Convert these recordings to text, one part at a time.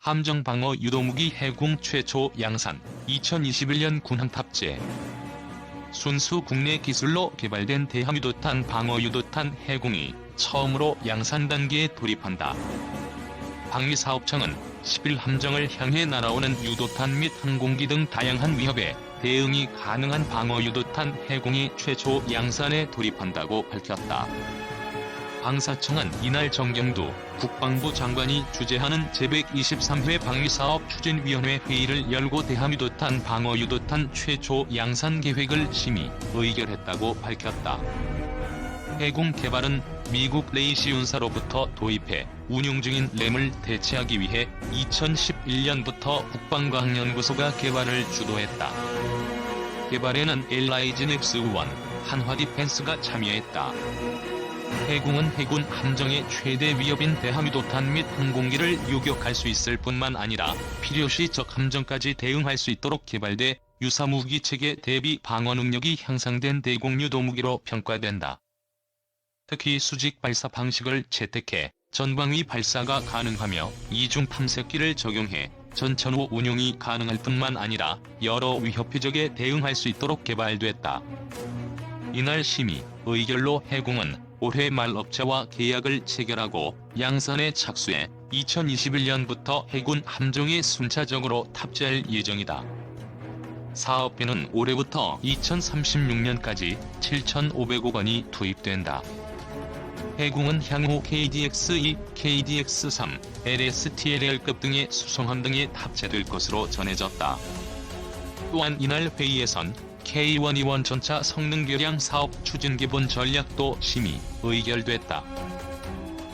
함정 방어 유도무기 해군 최초 양산, 2021년 군함 탑재. 순수 국내 기술로 개발된 대함유도탄 방어유도탄 해공이 처음으로 양산 단계에 돌입한다. 방위사업청은 11함정을 향해 날아오는 유도탄 및 항공기 등 다양한 위협에 대응이 가능한 방어유도탄 해공이 최초 양산에 돌입한다고 밝혔다. 방사청은 이날 정경두 국방부 장관이 주재하는 제123회 방위사업추진위원회 회의를 열고 대함유도탄 방어유도탄 최초 양산 계획을 심의, 의결했다고 밝혔다. 해공 개발은 미국 레이시온사로부터 도입해 운용 중인 램을 대체하기 위해 2011년부터 국방과학연구소가 개발을 주도했다. 개발에는 LIGNX-1, 한화디펜스가 참여했다. 해공은 해군 함정의 최대 위협인 대함유도탄 및 항공기를 요격할 수 있을 뿐만 아니라 필요시 적 함정까지 대응할 수 있도록 개발돼 유사무기체계 대비 방어 능력이 향상된 대공유도무기로 평가된다. 특히 수직 발사 방식을 채택해 전방위 발사가 가능하며 이중 탐색기를 적용해 전천후 운용이 가능할 뿐만 아니라 여러 위협 표적에 대응할 수 있도록 개발됐다. 이날 심의, 의결로 해공은 올해 말 업체와 계약을 체결하고 양산에 착수해 2021년부터 해군 함정에 순차적으로 탑재할 예정이다. 사업비는 올해부터 2036년까지 7,500억 원이 투입된다. 해공은 향후 KDX-2, KDX-3, LSTLR급 등의 수송함 등에 탑재될 것으로 전해졌다. 또한 이날 회의에선 K121 전차 성능개량 사업 추진 기본 전략도 심의, 의결됐다.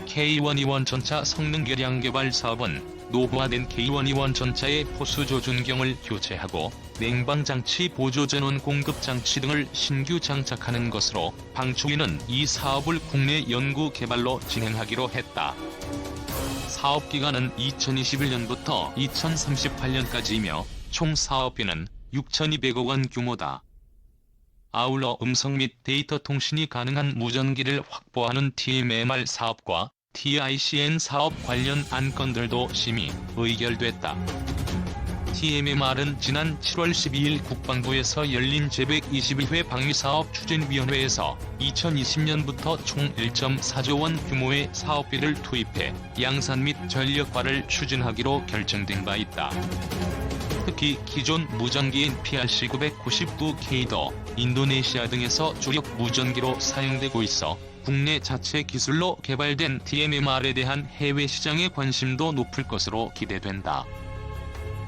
K121 전차 성능개량 개발 사업은 노후화된 K121 전차의 포수 조준경을 교체하고 냉방장치 보조전원 공급장치 등을 신규 장착하는 것으로 방초기는 이 사업을 국내 연구개발로 진행하기로 했다. 사업기간은 2021년부터 2038년까지이며 총 사업비는 6,200억 원 규모다. 아울러 음성 및 데이터 통신이 가능한 무전기를 확보하는 TMMR 사업과 TICN 사업 관련 안건들도 심의, 의결됐다. TMMR은 지난 7월 12일 국방부에서 열린 제121회 방위사업추진위원회에서 2020년부터 총 1.4조 원 규모의 사업비를 투입해 양산 및 전력화를 추진하기로 결정된 바 있다. 특히 기존 무전기인 PRC-999K도 인도네시아 등에서 주력 무전기로 사용되고 있어 국내 자체 기술로 개발된 TMMR에 대한 해외 시장의 관심도 높을 것으로 기대된다.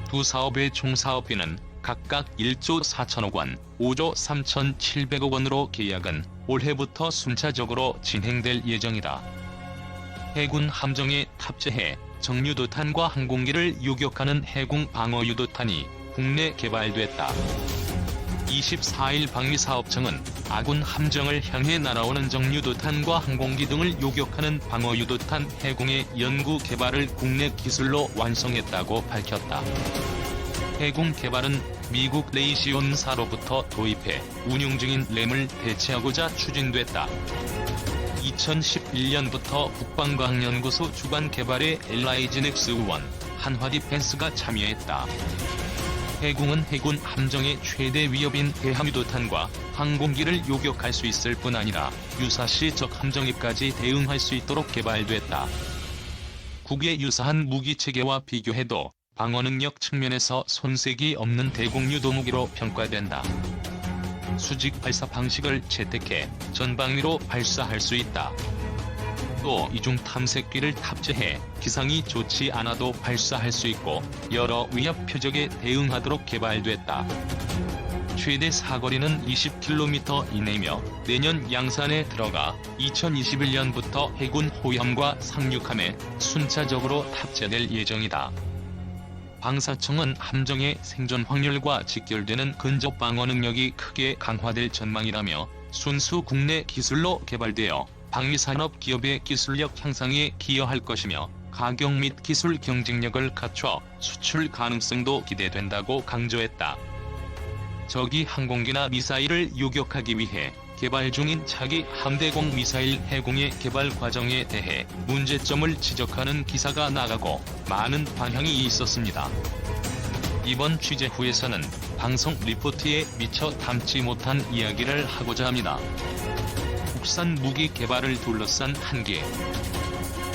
두 사업의 총 사업비는 각각 1조 4천억 원, 5조 3,700억 원으로 계약은 올해부터 순차적으로 진행될 예정이다. 해군 함정에 탑재해 정유도탄과 항공기를 요격하는 해공 방어유도탄이 국내 개발됐다. 24일 방위사업청은 아군 함정을 향해 날아오는 정유도탄과 항공기 등을 요격하는 방어유도탄 해공의 연구 개발을 국내 기술로 완성했다고 밝혔다. 해공 개발은 미국 레이시온사로부터 도입해 운용 중인 램을 대체하고자 추진됐다. 2011년부터 국방과학연구소 주관 개발에 LIGNX-1, 한화디펜스가 참여했다. 해공은 해군 함정의 최대 위협인 대함유도탄과 항공기를 요격할 수 있을 뿐 아니라 유사시 적 함정에까지 대응할 수 있도록 개발됐다. 국외 유사한 무기체계와 비교해도 방어능력 측면에서 손색이 없는 대공유도무기로 평가된다. 수직 발사 방식을 채택해 전방위로 발사할 수 있다. 또 이중 탐색기를 탑재해 기상이 좋지 않아도 발사할 수 있고 여러 위협 표적에 대응하도록 개발됐다. 최대 사거리는 20km 이내며 내년 양산에 들어가 2021년부터 해군 호위함과 상륙함에 순차적으로 탑재될 예정이다. 방사청은 함정의 생존 확률과 직결되는 근접 방어 능력이 크게 강화될 전망이라며 순수 국내 기술로 개발되어 방위산업 기업의 기술력 향상에 기여할 것이며 가격 및 기술 경쟁력을 갖춰 수출 가능성도 기대된다고 강조했다. 적이 항공기나 미사일을 요격하기 위해 개발 중인 차기 함대공 미사일 해공의 개발 과정에 대해 문제점을 지적하는 기사가 나가고 많은 반향이 있었습니다. 이번 취재 후에서는 방송 리포트에 미처 담지 못한 이야기를 하고자 합니다. 국산 무기 개발을 둘러싼 한계.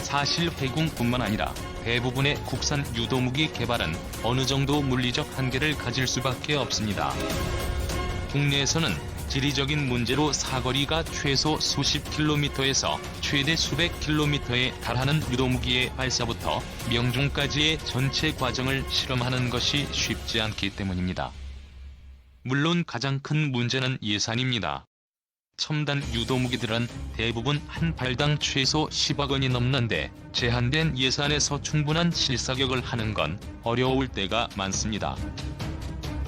사실 해군뿐만 아니라 대부분의 국산 유도무기 개발은 어느 정도 물리적 한계를 가질 수밖에 없습니다. 국내에서는 지리적인 문제로 사거리가 최소 수십 킬로미터에서 최대 수백 킬로미터에 달하는 유도무기의 발사부터 명중까지의 전체 과정을 실험하는 것이 쉽지 않기 때문입니다. 물론 가장 큰 문제는 예산입니다. 첨단 유도무기들은 대부분 한 발당 최소 10억 원이 넘는데 제한된 예산에서 충분한 실사격을 하는 건 어려울 때가 많습니다.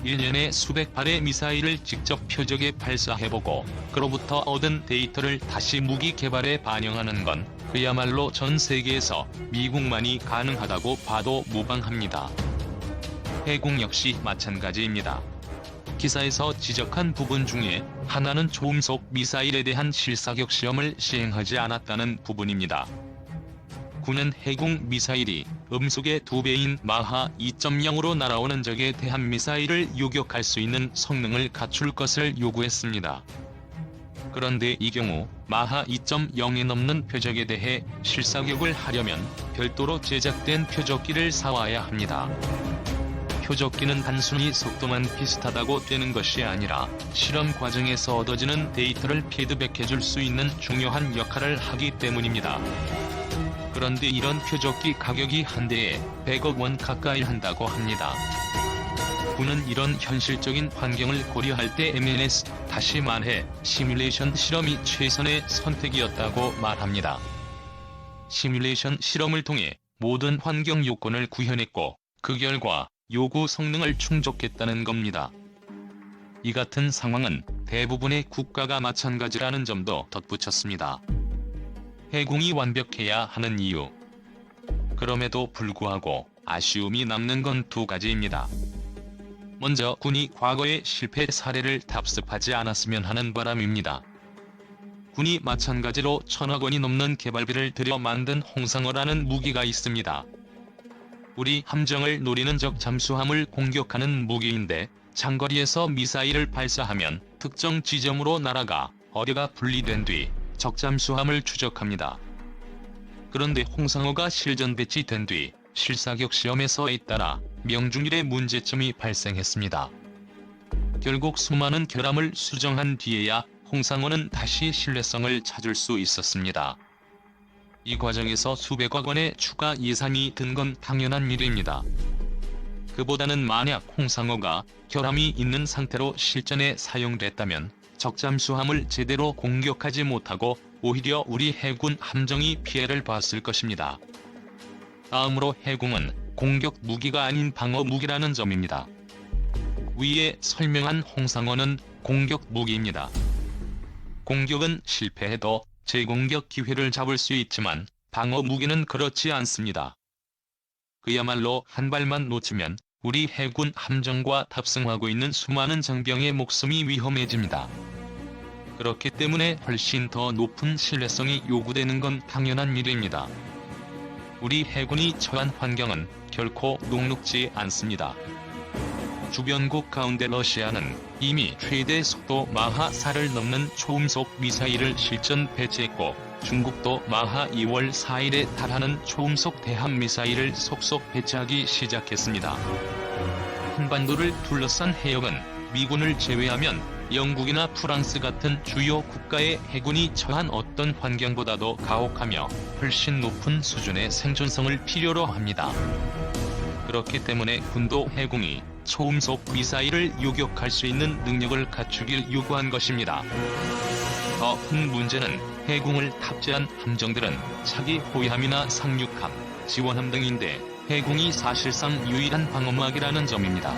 1년에 수백 발의 미사일을 직접 표적에 발사해보고 그로부터 얻은 데이터를 다시 무기 개발에 반영하는 건 그야말로 전 세계에서 미국만이 가능하다고 봐도 무방합니다. 해공 역시 마찬가지입니다. 기사에서 지적한 부분 중에 하나는 초음속 미사일에 대한 실사격 시험을 시행하지 않았다는 부분입니다. 군은 해공 미사일이 음속의 2배인 마하 2.0으로 날아오는 적에 대한 미사일을 요격할 수 있는 성능을 갖출 것을 요구했습니다. 그런데 이 경우 마하 2.0에 넘는 표적에 대해 실사격을 하려면 별도로 제작된 표적기를 사와야 합니다. 표적기는 단순히 속도만 비슷하다고 되는 것이 아니라 실험 과정에서 얻어지는 데이터를 피드백해줄 수 있는 중요한 역할을 하기 때문입니다. 그런데 이런 표적기 가격이 한 대에 100억 원 가까이 한다고 합니다. 군은 이런 현실적인 환경을 고려할 때 MNS, 다시 말해 시뮬레이션 실험이 최선의 선택이었다고 말합니다. 시뮬레이션 실험을 통해 모든 환경 요건을 구현했고 그 결과 요구 성능을 충족했다는 겁니다. 이 같은 상황은 대부분의 국가가 마찬가지라는 점도 덧붙였습니다. 해공이 완벽해야 하는 이유. 그럼에도 불구하고 아쉬움이 남는 건 두 가지입니다. 먼저 군이 과거의 실패 사례를 답습하지 않았으면 하는 바람입니다. 군이 마찬가지로 1,000억 원이 넘는 개발비를 들여 만든 홍상어라는 무기가 있습니다. 우리 함정을 노리는 적 잠수함을 공격하는 무기인데 장거리에서 미사일을 발사하면 특정 지점으로 날아가 어뢰가 분리된 뒤 적잠수함을 추적합니다. 그런데 홍상어가 실전 배치된 뒤 실사격 시험에서에 따라 명중률의 문제점이 발생했습니다. 결국 수많은 결함을 수정한 뒤에야 홍상어는 다시 신뢰성을 찾을 수 있었습니다. 이 과정에서 수백억 원의 추가 예산이 든 건 당연한 일입니다. 그보다는 만약 홍상어가 결함이 있는 상태로 실전에 사용됐다면 적잠수함을 제대로 공격하지 못하고 오히려 우리 해군 함정이 피해를 봤을 것입니다. 다음으로 해공은 공격 무기가 아닌 방어 무기라는 점입니다. 위에 설명한 홍상어는 공격 무기입니다. 공격은 실패해도 재공격 기회를 잡을 수 있지만 방어 무기는 그렇지 않습니다. 그야말로 한 발만 놓치면 우리 해군 함정과 탑승하고 있는 수많은 장병의 목숨이 위험해집니다. 그렇기 때문에 훨씬 더 높은 신뢰성이 요구되는 건 당연한 일입니다. 우리 해군이 처한 환경은 결코 녹록지 않습니다. 주변국 가운데 러시아는 이미 최대 속도 마하 4를 넘는 초음속 미사일을 실전 배치했고 중국도 마하 2월 4일에 달하는 초음속 대함 미사일을 속속 배치하기 시작했습니다. 한반도를 둘러싼 해역은 미군을 제외하면 영국이나 프랑스 같은 주요 국가의 해군이 처한 어떤 환경보다도 가혹하며 훨씬 높은 수준의 생존성을 필요로 합니다. 그렇기 때문에 군도 해공이 초음속 미사일을 요격할 수 있는 능력을 갖추길 요구한 것입니다. 더 큰 문제는 해공을 탑재한 함정들은 차기 호위함이나 상륙함, 지원함 등인데 해공이 사실상 유일한 방어무기라는 점입니다.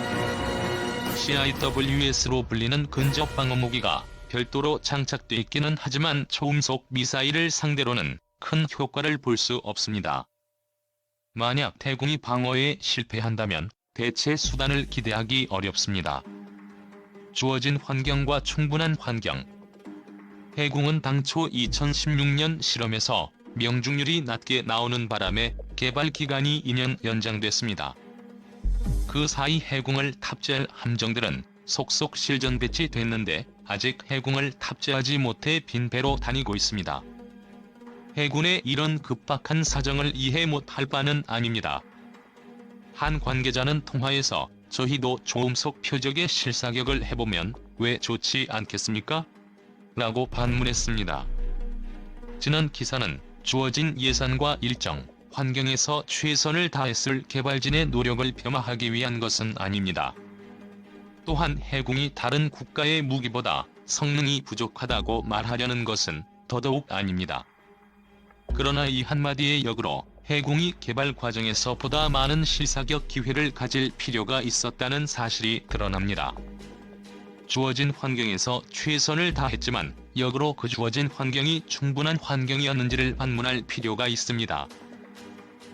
CIWS로 불리는 근접 방어무기가 별도로 장착돼 있기는 하지만 초음속 미사일을 상대로는 큰 효과를 볼 수 없습니다. 만약 해공이 방어에 실패한다면 대체 수단을 기대하기 어렵습니다. 주어진 환경과 충분한 환경, 해군은 당초 2016년 실험에서 명중률이 낮게 나오는 바람에 개발 기간이 2년 연장됐습니다. 그 사이 해군을 탑재할 함정들은 속속 실전 배치됐는데 아직 해군을 탑재하지 못해 빈 배로 다니고 있습니다. 해군의 이런 급박한 사정을 이해 못할 바는 아닙니다. 한 관계자는 통화에서 저희도 조음속 표적의 실사격을 해보면 왜 좋지 않겠습니까? 라고 반문했습니다. 지난 기사는 주어진 예산과 일정, 환경에서 최선을 다했을 개발진의 노력을 폄하하기 위한 것은 아닙니다. 또한 해군이 다른 국가의 무기보다 성능이 부족하다고 말하려는 것은 더더욱 아닙니다. 그러나 이 한마디의 역으로 해군이 개발 과정에서 보다 많은 실사격 기회를 가질 필요가 있었다는 사실이 드러납니다. 주어진 환경에서 최선을 다했지만 역으로 그 주어진 환경이 충분한 환경이었는지를 반문할 필요가 있습니다.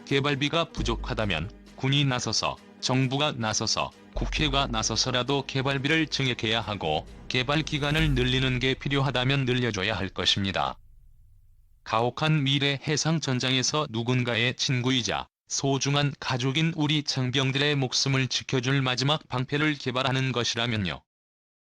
개발비가 부족하다면 군이 나서서, 정부가 나서서, 국회가 나서서라도 개발비를 증액해야 하고 개발 기간을 늘리는 게 필요하다면 늘려줘야 할 것입니다. 가혹한 미래 해상 전장에서 누군가의 친구이자 소중한 가족인 우리 장병들의 목숨을 지켜줄 마지막 방패를 개발하는 것이라면요.